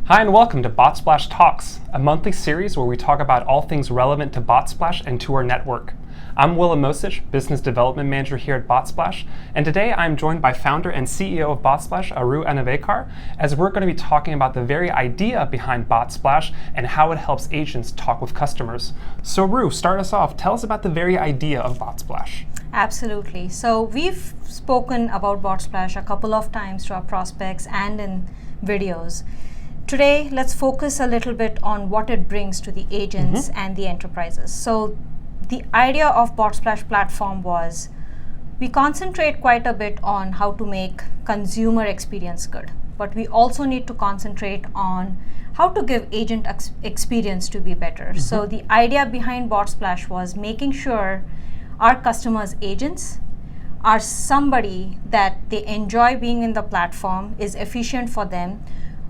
Hi and welcome to Botsplash Talks, a monthly series where we talk about all things relevant to Botsplash and to our network. I'm Willem Mosich, Business Development Manager here at Botsplash, and today I'm joined by founder and CEO of Botsplash, Aru Anavekar, as we're going to be talking about the very idea behind Botsplash and how it helps agents talk with customers. So Aru, start us off. Tell us about the very idea of Botsplash. Absolutely. So we've spoken about Botsplash a couple of times to our prospects and in videos. Today, let's focus a little bit on what it brings to the agents and the enterprises. So the idea of Botsplash platform was we concentrate quite a bit on how to make consumer experience good, but we also need to concentrate on how to give agent experience to be better. So the idea behind Botsplash was making sure our customers' agents are somebody that they enjoy being in the platform, is efficient for them,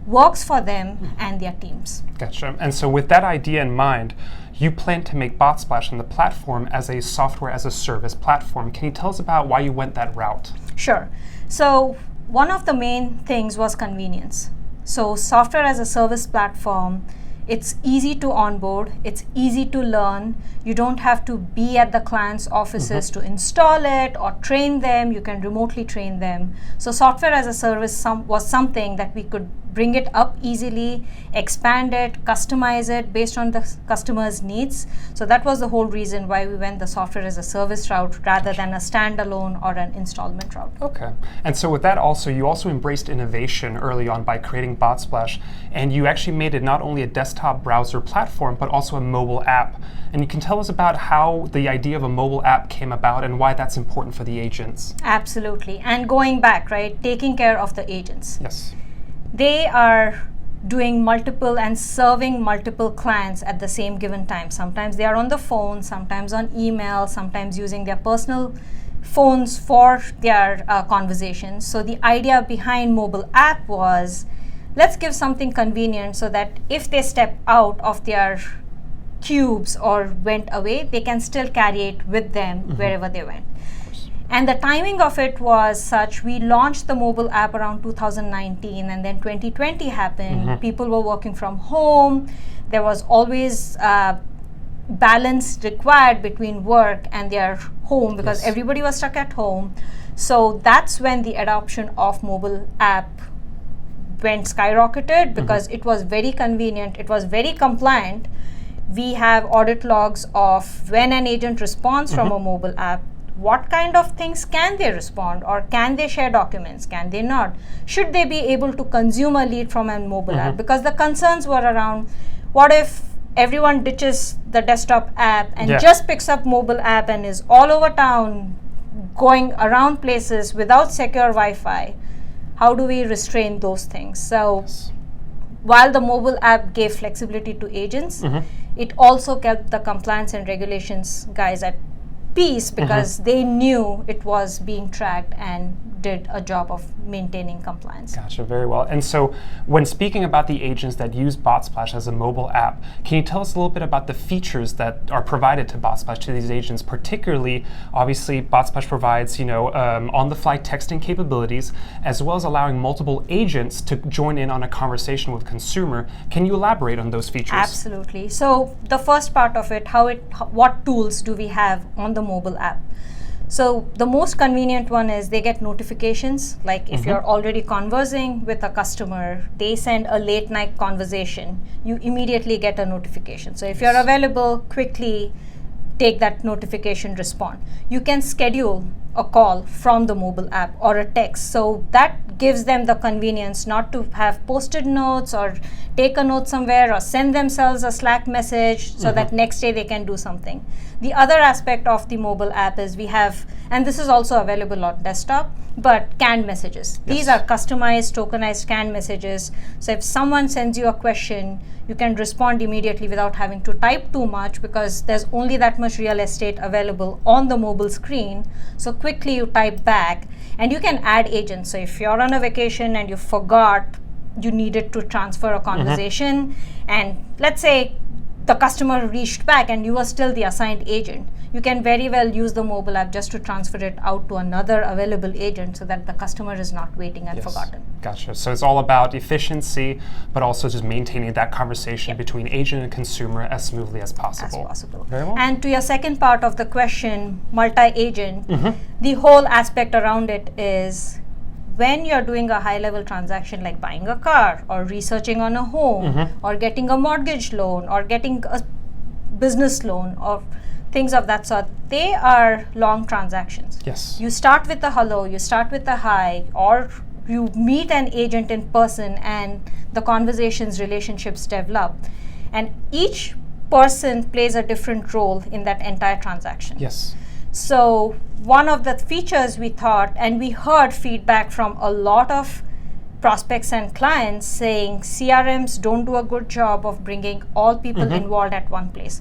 works for them and their teams. Gotcha. And so with that idea in mind, you plan to make Botsplash and the platform as a software as a service platform. Can you tell us about why you went that route? Sure. So one of the main things was convenience. So software as a service platform, it's easy to onboard, it's easy to learn. You don't have to be at the client's offices to install it or train them. You can remotely train them. So software as a service was something that we could bring it up easily, expand it, customize it based on the customer's needs. So that was the whole reason why we went the software as a service route rather than a standalone or an installment route. Okay. And so with that also, you also embraced innovation early on by creating Botsplash, and you actually made it not only a desktop browser platform, but also a mobile app. And you can tell us about how the idea of a mobile app came about and why that's important for the agents. Absolutely. And going back, right, taking care of the agents. Yes. They are doing multiple and serving multiple clients at the same given time. Sometimes they are on the phone, sometimes on email, sometimes using their personal phones for their conversations. So the idea behind mobile app was, let's give something convenient so that if they step out of their cubes or went away, they can still carry it with them wherever they went. And the timing of it was such, we launched the mobile app around 2019 and then 2020 happened. People were working from home. There was always balance required between work and their home because everybody was stuck at home. So that's when the adoption of mobile app went skyrocketed because it was very convenient, it was very compliant. We have audit logs of when an agent responds from a mobile app, what kind of things can they respond, or can they share documents, can they not? Should they be able to consume a lead from a mobile app? Because the concerns were around, what if everyone ditches the desktop app and just picks up mobile app and is all over town going around places without secure Wi-Fi? How do we restrain those things? So while the mobile app gave flexibility to agents, it also kept the compliance and regulations guys at peace because they knew it was being tracked and did a job of maintaining compliance. Gotcha, very well. And so when speaking about the agents that use Botsplash as a mobile app, can you tell us a little bit about the features that are provided to Botsplash to these agents? Particularly, obviously, Botsplash provides on-the-fly texting capabilities, as well as allowing multiple agents to join in on a conversation with consumer. Can you elaborate on those features? Absolutely. So the first part of it, what tools do we have on the mobile app? So the most convenient one is they get notifications, like if you're already conversing with a customer, they send a late night conversation, you immediately get a notification. So if you're available, quickly take that notification, respond. You can schedule a call from the mobile app or a text. So that gives them the convenience not to have posted notes or take a note somewhere or send themselves a Slack message so that next day they can do something. The other aspect of the mobile app is we have, and this is also available on desktop, but canned messages. These are customized, tokenized canned messages. So if someone sends you a question, you can respond immediately without having to type too much because there's only that much real estate available on the mobile screen. So quickly you type back and you can add agents. So if you're on a vacation and you forgot you needed to transfer a conversation and let's say the customer reached back and you were still the assigned agent, you can very well use the mobile app just to transfer it out to another available agent so that the customer is not waiting and forgotten. Gotcha. So it's all about efficiency, but also just maintaining that conversation between agent and consumer as smoothly as possible. Very well. And to your second part of the question, multi-agent, the whole aspect around it is when you're doing a high-level transaction like buying a car or researching on a home or getting a mortgage loan or getting a business loan or things of that sort, they are long transactions. Yes. You start with a hello, you start with a hi, or you meet an agent in person and the conversations, relationships develop. And each person plays a different role in that entire transaction. Yes. So one of the features we thought, and we heard feedback from a lot of prospects and clients saying CRMs don't do a good job of bringing all people involved at one place.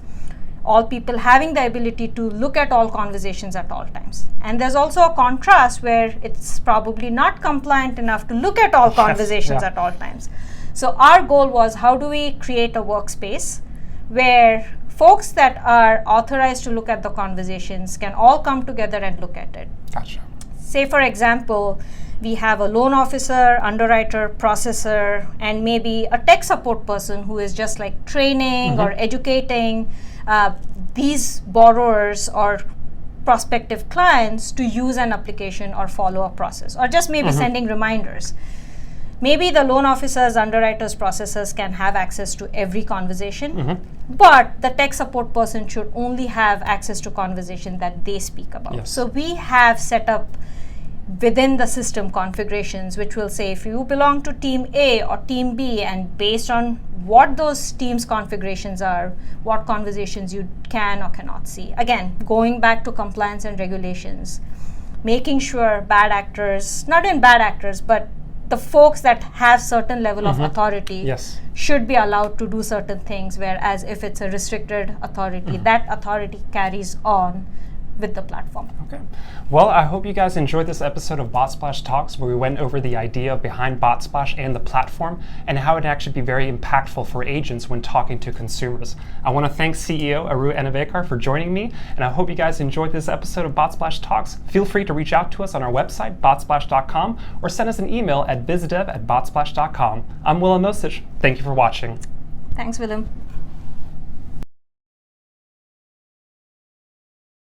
All people having the ability to look at all conversations at all times. And there's also a contrast where it's probably not compliant enough to look at all conversations at all times. So our goal was, how do we create a workspace where folks that are authorized to look at the conversations can all come together and look at it. Gotcha. Say, for example, we have a loan officer, underwriter, processor, and maybe a tech support person who is just like training or educating these borrowers or prospective clients to use an application or follow a process, or just maybe sending reminders. Maybe the loan officers, underwriters, processors can have access to every conversation, but the tech support person should only have access to conversation that they speak about. Yes. So we have set up within the system configurations which will say if you belong to team A or team B, and based on what those teams configurations are, what conversations you can or cannot see. Again, going back to compliance and regulations, making sure bad actors, not in bad actors, but the folks that have certain level of authority should be allowed to do certain things, whereas if it's a restricted authority, that authority carries on with the platform. Okay. Well, I hope you guys enjoyed this episode of Botsplash Talks, where we went over the idea behind Botsplash and the platform and how it can actually be very impactful for agents when talking to consumers. I want to thank CEO Aru Anavekar for joining me, and I hope you guys enjoyed this episode of Botsplash Talks. Feel free to reach out to us on our website, botsplash.com, or send us an email at bizdev@botsplash.com. I'm Will Amosich. Thank you for watching. Thanks, Willem.